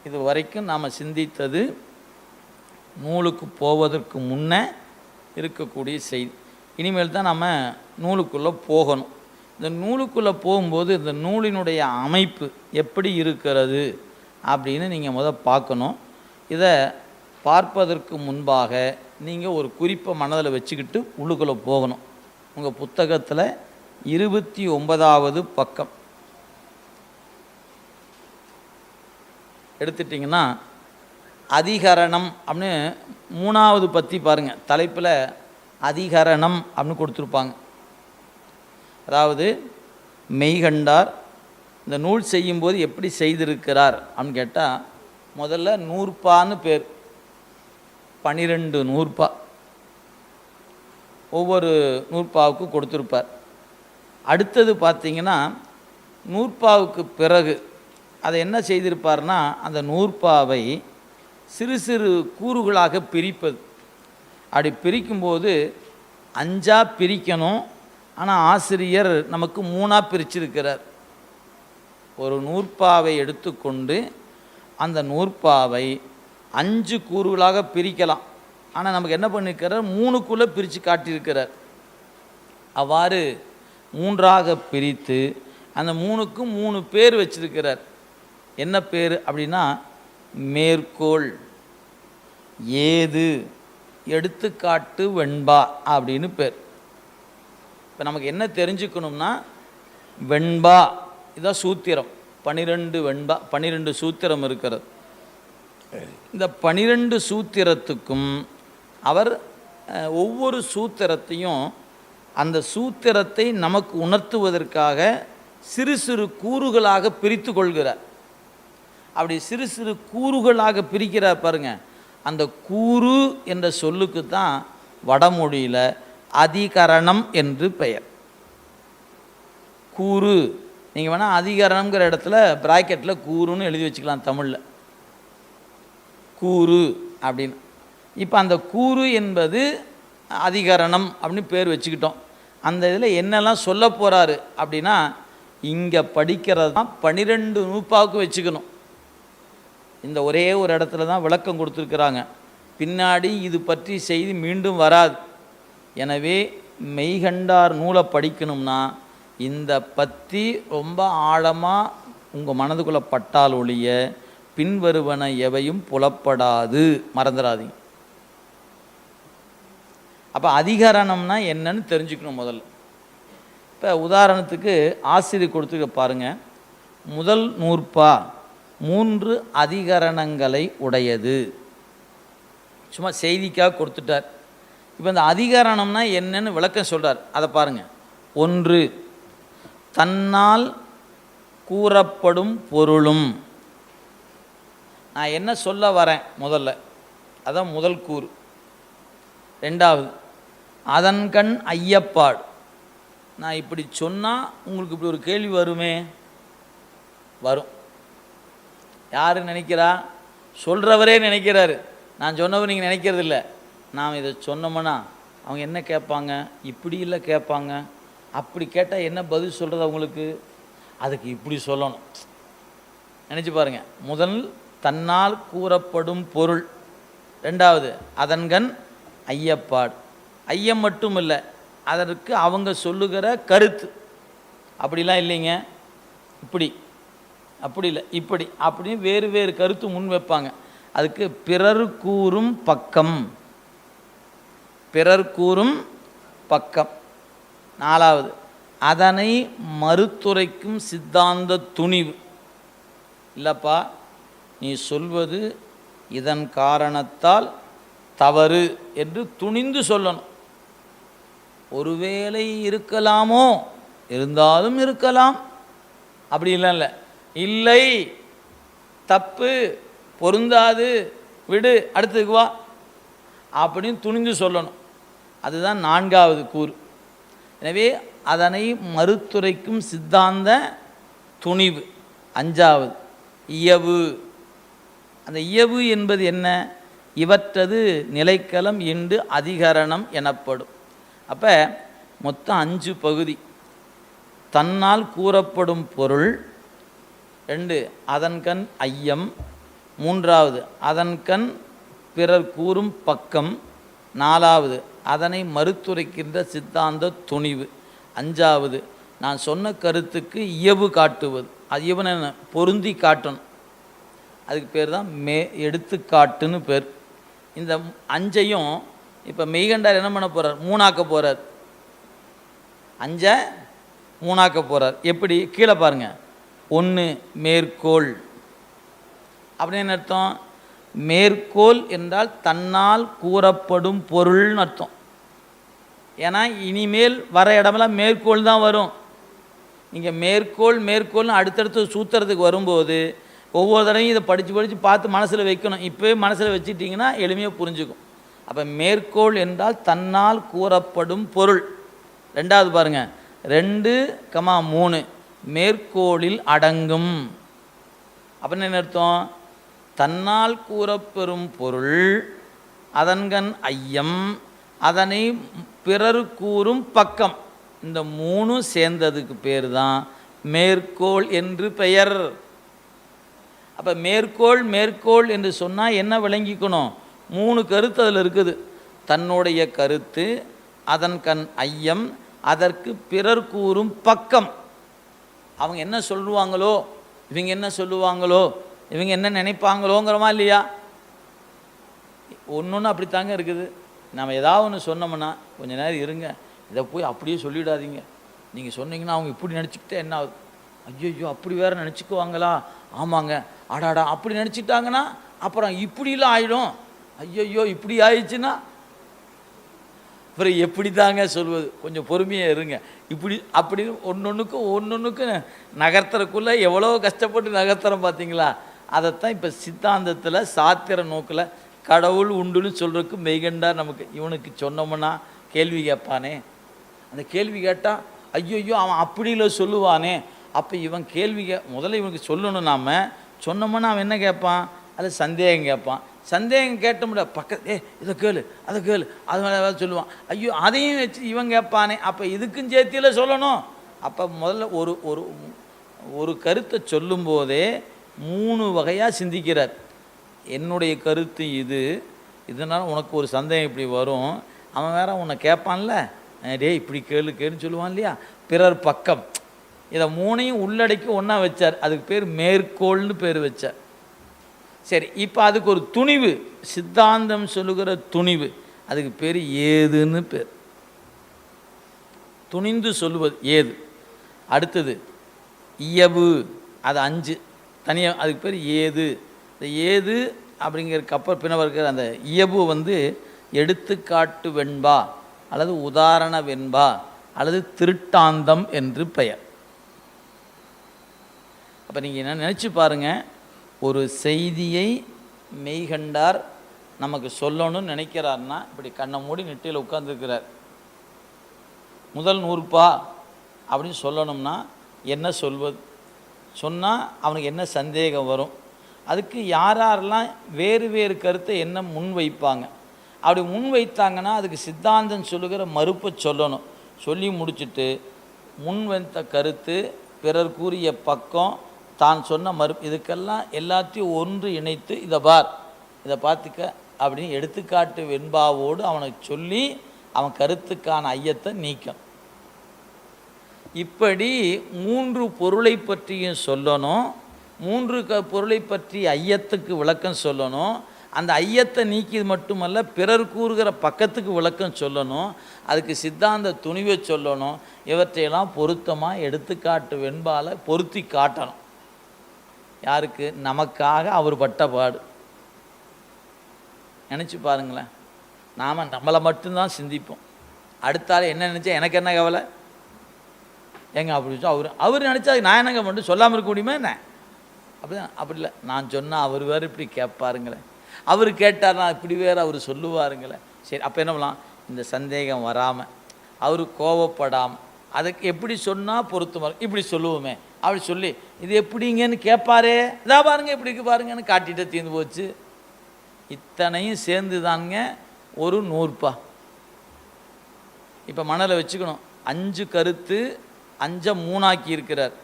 இது வரைக்கும் நாம் சிந்தித்தது நூலுக்கு போவதற்கு முன்னே இருக்கக்கூடிய செய்தி. இனிமேல் தான் நம்ம நூலுக்குள்ளே போகணும். இந்த நூலுக்குள்ளே போகும்போது இந்த நூலினுடைய அமைப்பு எப்படி இருக்கிறது அப்படின்னு நீங்கள் பார்க்கணும். இதை பார்ப்பதற்கு முன்பாக நீங்கள் ஒரு குறிப்பை மனதில் வச்சுக்கிட்டு உள்ளுக்குள்ளே போகணும். உங்கள் புத்தகத்தில் 29வது பக்கம் எடுத்துட்டிங்கன்னா அதிகரணம் அப்படின்னு 3வது பற்றி பாருங்கள். தலைப்பில் அதிகரணம் அப்படின்னு கொடுத்துருப்பாங்க. அதாவது மெய்கண்டார் இந்த நூல் செய்யும்போது எப்படி செய்திருக்கிறார் அப்படின்னு கேட்டால், முதல்ல நூற்பான்னு பேர், 12 நூற்பா ஒவ்வொரு நூற்பாவுக்கும் கொடுத்துருப்பார். அடுத்தது பார்த்திங்கன்னா நூற்பாவுக்கு பிறகு அதை என்ன செய்திருப்பார்னா, அந்த நூற்பாவை சிறு சிறு கூறுகளாக பிரிப்பது. அப்படி பிரிக்கும்போது 5ஆக பிரிக்கணும். ஆனால் ஆசிரியர் நமக்கு 3ஆக பிரிச்சிருக்கிறார். ஒரு நூற்பாவை எடுத்துக்கொண்டு அந்த நூற்பாவை 5 கூறுகளாக பிரிக்கலாம். ஆனால் நமக்கு என்ன பண்ணியிருக்கிறார், 3க்குள்ளே பிரித்து காட்டியிருக்கிறார். அவ்வாறு 3ஆக பிரித்து அந்த 3க்கும் 3 பேர் வச்சிருக்கிறார். என்ன பேர் அப்படின்னா, மேற்கோள், ஏது, எடுத்துக்காட்டு, வெண்பா அப்படின்னு பேர். இப்போ நமக்கு என்ன தெரிஞ்சுக்கணும்னா, வெண்பா இதான் சூத்திரம். 12 வெண்பா, 12 சூத்திரம் இருக்கிறது. இந்த 12 சூத்திரத்துக்கும் அவர் ஒவ்வொரு சூத்திரத்தையும் அந்த சூத்திரத்தை நமக்கு உணர்த்துவதற்காக சிறு சிறு கூறுகளாக பிரித்து கொள்கிறார். அப்படி சிறு சிறு கூறுகளாக பிரிக்கிறார் பாருங்க. அந்த கூறு என்ற சொல்லுக்கு தான் வடமொழியில் அதிகரணம் என்று பெயர். கூறு, நீங்கள் வேணால் அதிகரணம்ங்கிற இடத்துல பிராக்கெட்டில் கூறுன்னு எழுதி வச்சுக்கலாம் தமிழில், கூறு அப்படின்னு. இப்போ அந்த கூறு என்பது அதிகரணம் அப்படின்னு பேர் வச்சுக்கிட்டோம். அந்த இதில் என்னெல்லாம் சொல்ல போகிறாரு அப்படின்னா, இங்கே படிக்கிறது தான் 12 நூற்பாவுக்கு வச்சுக்கணும். இந்த ஒரே ஒரு இடத்துல தான் விளக்கம் கொடுத்துருக்குறாங்க. பின்னாடி இது பற்றி செய்தி மீண்டும் வராது. எனவே மெய்கண்டார் நூலை படிக்கணும்னா இந்த பற்றி ரொம்ப ஆழமாக உங்கள் மனதுக்குள்ளே பட்டால் ஒழிய பின்வருவன எவையும் புலப்படாது, மறந்துடாதீங்க. அப்போ அதிகரணம்னா என்னன்னு தெரிஞ்சுக்கணும் முதல்ல. இப்போ உதாரணத்துக்கு ஆசிரியர் கொடுத்துக்க பாருங்கள். முதல் நூற்பா 3 அதிகரணங்களை உடையது. சும்மா செய்திக்காக கொடுத்துட்டார். இப்போ இந்த அதிகரணம்னா என்னன்னு விளக்கம் சொல்கிறார். அதை பாருங்கள். 1, தன்னால் கூறப்படும் பொருளும். நான் என்ன சொல்ல வரேன் முதல்ல, அதான் முதல் கூறு. 2வது, அதன்கண் ஐயப்பாடு. நான் இப்படி சொன்னால் உங்களுக்கு இப்படி ஒரு கேள்வி வருமே, வரும். யார் நினைக்கிறா? சொல்கிறவரே நினைக்கிறாரு. நான் சொன்னவர் நீங்கள் நினைக்கிறது இல்லை. நாம் இதை சொன்னோம்னா அவங்க என்ன கேட்பாங்க, இப்படி இல்லை கேட்பாங்க, அப்படி கேட்டால் என்ன பதில் சொல்கிறது அவங்களுக்கு, அதுக்கு இப்படி சொல்லணும். நினச்சி பாருங்கள். முதல் தன்னால் கூறப்படும் பொருள். 2வது அதன்கண் ஐயப்பாடு. ஐயம் மட்டும் இல்லை, அதற்கு அவங்க சொல்லுகிற கருத்து. அப்படிலாம் இல்லைங்க, இப்படி, அப்படி இல்லை, இப்படி, அப்படின்னு வேறு வேறு கருத்து முன் வைப்பாங்க. அதுக்கு பிறர் கூறும் பக்கம், பிறர் கூறும் பக்கம். 4வது அதனை மறுத்துரைக்கும் சித்தாந்த துணிவு. இல்லைப்பா, நீ சொல்வது இதன் காரணத்தால் தவறு என்று துணிந்து சொல்லணும். ஒருவேளை இருக்கலாமோ, இருந்தாலும் இருக்கலாம், அப்படி இல்லை, இல்லை, தப்பு, பொருந்தாது, விடு, அடுத்ததுக்கு வா அப்படின்னு துணிந்து சொல்லணும். அதுதான் 4வது கூறு. எனவே அதனை மறுத்துரைக்கும் சித்தாந்த துணிவு. 5வது இயவு. அந்த இயவு என்பது என்ன? இவற்றது நிலைக்களம் இண்டு அதிகரணம் எனப்படும். அப்போ மொத்தம் 5 பகுதி. தன்னால் கூறப்படும் பொருள், 2 அதன்கண் ஐயம், மூன்றாவது அதன்கண் பிறர் கூறும் பக்கம். நாலாவது அதனை மறுத்துரைக்கின்ற சித்தாந்த துணிவு. அஞ்சாவது நான் சொன்ன கருத்துக்கு இயவு காட்டுவது. அது இவனை பொருந்தி காட்டணும், அதுக்கு பேர் தான் எடுத்துக்காட்டுன்னு பேர். இந்த அஞ்சையும் இப்போ மெய்கண்டார் என்ன பண்ண போகிறார்? மூணாக்க போகிறார். அஞ்சை மூணாக்க போகிறார். எப்படி? கீழே பாருங்கள். 1 மேற்கோள் அப்படின்னு அர்த்தம். மேற்கோள் என்றால் தன்னால் கூறப்படும் பொருள்னு அர்த்தம். ஏன்னா இனிமேல் வர இடமெல்லாம் மேற்கோள் தான் வரும். நீங்கள் மேற்கோள்னு அடுத்தடுத்து சூத்திரத்துக்கு வரும்போது ஒவ்வொரு தடவையும் இதை படித்து பார்த்து மனசில் வைக்கணும். இப்போவே மனசில் வச்சுட்டிங்கன்னா எளிமையாக புரிஞ்சுக்கும். அப்போ மேற்கோள் என்றால் தன்னால் கூறப்படும் பொருள். ரெண்டாவது பாருங்கள், 2, 3 மேற்கோளில் அடங்கும். அப்படின்னு என்ன அர்த்தம்? தன்னால் கூறப்பெறும் பொருள், அதன்கண் ஐயம், அதனை பிறர் கூறும் பக்கம். இந்த 3 சேர்ந்ததுக்கு பேர் தான் மேற்கோள் என்று பெயர். அப்போ மேற்கோள் என்று சொன்னால் என்ன விளங்கிக்கணும்? 3 கருத்து அதில் இருக்குது. தன்னுடைய கருத்து, அதன்கண் ஐயம், அதற்கு பிறர் கூறும் பக்கம். அவங்க என்ன சொல்லுவாங்களோ, இவங்க என்ன சொல்லுவாங்களோ, இவங்க என்ன நினைப்பாங்களோங்கிறமா இல்லையா? ஒன்று அப்படித்தாங்க இருக்குது. நம்ம ஏதாவது ஒன்று சொன்னோம்னா கொஞ்ச நேரம் இருங்க, இதை போய் அப்படியே சொல்லிடாதீங்க, நீங்கள் சொன்னீங்கன்னா அவங்க இப்படி நினச்சிக்கிட்டே என்ன ஆகுது? ஐயோ அப்படி வேறு நினச்சிக்குவாங்களா? ஆமாங்க, ஆடாடா அப்படி நினச்சிட்டாங்கன்னா அப்புறம் இப்படிலாம் ஆகிடும். ஐயோ இப்படி ஆயிடுச்சுன்னா அப்புறம் எப்படி தாங்க சொல்வது? கொஞ்சம் பொறுமையாக இருங்க. இப்படி அப்படி ஒன்று நகர்த்துறக்குள்ளே எவ்வளோ கஷ்டப்பட்டு நகர்த்துறோம் பார்த்தீங்களா? அதைத்தான் இப்போ சித்தாந்தத்தில் சாத்திர நோக்கில் கடவுள் உண்டுன்னு சொல்கிறதுக்கு மெய்கண்டார் நமக்கு. இவனுக்கு சொன்னோம்னா கேள்வி கேட்பானே, அந்த கேள்வி கேட்டால் ஐயோ அவன் அப்படில சொல்லுவானே. அப்போ இவன் முதல்ல இவனுக்கு சொல்லணும். நாம் சொன்னோம்னா அவன் என்ன கேட்பான்? அது சந்தேகம் கேட்பான். சந்தேகம் கேட்ட முடியாது, இதை கேளு அதை கேளு அது மேலே சொல்லுவான். ஐயோ அதையும் வச்சு இவன் கேட்பானே. அப்போ இதுக்கும் சேர்த்தியில் சொல்லணும். அப்போ முதல்ல ஒரு கருத்தை சொல்லும்போதே 3 வகையாக சிந்திக்கிறார். என்னுடைய கருத்து இதனால் உனக்கு ஒரு சந்தேகம் இப்படி வரும். அவன் வேற உன்னை கேட்பான்ல, இப்படி கேளுன்னு சொல்லுவான் இல்லையா? பிறர் பக்கம். இதை 3ஐயும் உள்ளடக்கி ஒன்றா வச்சார். அதுக்கு பேர் மேற்கோள்னு பேர் வச்சார். சரி, இப்போ அதுக்கு ஒரு துணிவு, சித்தாந்தம் சொல்லுகிற துணிவு, அதுக்கு பேர் ஏதுன்னு பேர். துணிந்து சொல்லுவது ஏது. அடுத்தது இயவு, அது 5 தனியாக, அதுக்கு பேர் ஏது. இந்த ஏது அப்படிங்கிறதுக்கு அப்புறம் பின்னவர்கள் அந்த இயவு எடுத்துக்காட்டு வெண்பா அல்லது உதாரண வெண்பா அல்லது திருட்டாந்தம் என்று பெயர். அப்போ நீங்கள் என்ன நினச்சி பாருங்கள், ஒரு செய்தியை மெய்கண்டார் நமக்கு சொல்லணும்னு நினைக்கிறார்னா இப்படி கண்ணை மூடி நெட்டியில் உட்கார்ந்துருக்கிறார். முதல் நூற்பா அப்படின்னு சொல்லணும்னா என்ன சொல்வது? சொன்னால் அவனுக்கு என்ன சந்தேகம் வரும்? அதுக்கு யாரெல்லாம் வேறு கருத்தை என்ன முன் வைப்பாங்க? அப்படி முன் வைத்தாங்கன்னா அதுக்கு சித்தாந்தம் சொல்லுகிற மறுப்பை சொல்லணும். சொல்லி முடிச்சுட்டு முன் வைத்த கருத்து, பிறர் கூறிய பக்கம், தான் சொன்ன மறுப்பு, இதுக்கெல்லாம் எல்லாத்தையும் ஒன்று இணைத்து இதை பார்த்துக்க அப்படின்னு எடுத்துக்காட்டு வெண்பாவோடு அவனுக்கு சொல்லி அவன் கருத்துக்கான ஐயத்தை நீக்கும். இப்படி 3 பொருளை பற்றியும் சொல்லணும். 3 பொருளை பற்றி ஐயத்துக்கு விளக்கம் சொல்லணும். அந்த ஐயத்தை நீக்கியது மட்டுமல்ல, பிறர் கூறுகிற பக்கத்துக்கு விளக்கம் சொல்லணும். அதுக்கு சித்தாந்த துணிவை சொல்லணும். இவற்றையெல்லாம் பொருத்தமாக எடுத்துக்காட்டு வெண்பால் பொருத்தி காட்டணும். யாருக்கு? நமக்காக அவர் பட்ட பாடு. நினச்சி பாருங்களேன். நாம் நம்மளை மட்டும்தான் சிந்திப்போம். அடுத்தால என்ன நினச்சா எனக்கு என்ன கவலை? ஏங்க அப்படி அவர் நினச்சா நான் என்னங்க மட்டும் சொல்லாமல் இருக்க முடியுமா என்ன? அப்படி இல்லை. நான் சொன்னால் அவர் வேறு இப்படி கேட்பாருங்களேன், அவர் கேட்டார்னா இப்படி வேறு அவர் சொல்லுவாருங்களேன். சரி, அப்போ என்ன பண்ணலாம்? இந்த சந்தேகம் வராமல், அவர் கோவப்படாமல், அதுக்கு எப்படி சொன்னால் பொருத்தமாக இப்படி சொல்லுவோமே அப்படி சொல்லி இது எப்படிங்கன்னு கேட்பாரே, இதா பாருங்க இப்படி இருக்கு பாருங்கன்னு காட்டிகிட்டே தீர்ந்து போச்சு. இத்தனையும் சேர்ந்து தாங்க ஒரு நூற்பா. இப்போ மணலை வச்சுக்கணும். 5 கருத்து 5 3 ஆக்கி இருக்கிறார்.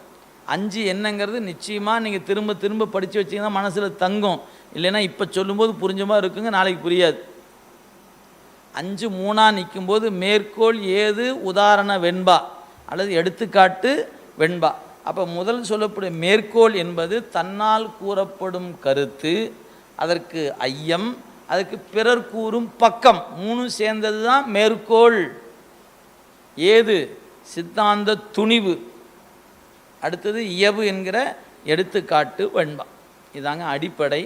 5 என்னங்கிறது நிச்சயமாக நீங்கள் திரும்ப திரும்ப படித்து வச்சிங்கன்னா மனசில் தங்கும். இல்லைன்னா இப்போ சொல்லும்போது புரிஞ்ச மாதிரி இருக்குங்க, நாளைக்கு புரியாது. 5 3ஆ நிற்கும்போது மேற்கோள் ஏது உதாரண வெண்பா அல்லது எடுத்துக்காட்டு வெண்பா. அப்போ முதல் சொல்லப்படும் மேற்கோள் என்பது தன்னால் கூறப்படும் கருத்து, அதற்கு ஐயம், அதுக்கு பிறர் கூறும் பக்கம், 3 சேர்ந்தது தான் மேற்கோள். ஏது சித்தாந்த துணிவு, அடுத்தது இயவு என்கிற எடுத்துக்காட்டு வெண்பா. இதாங்க அடிப்படை.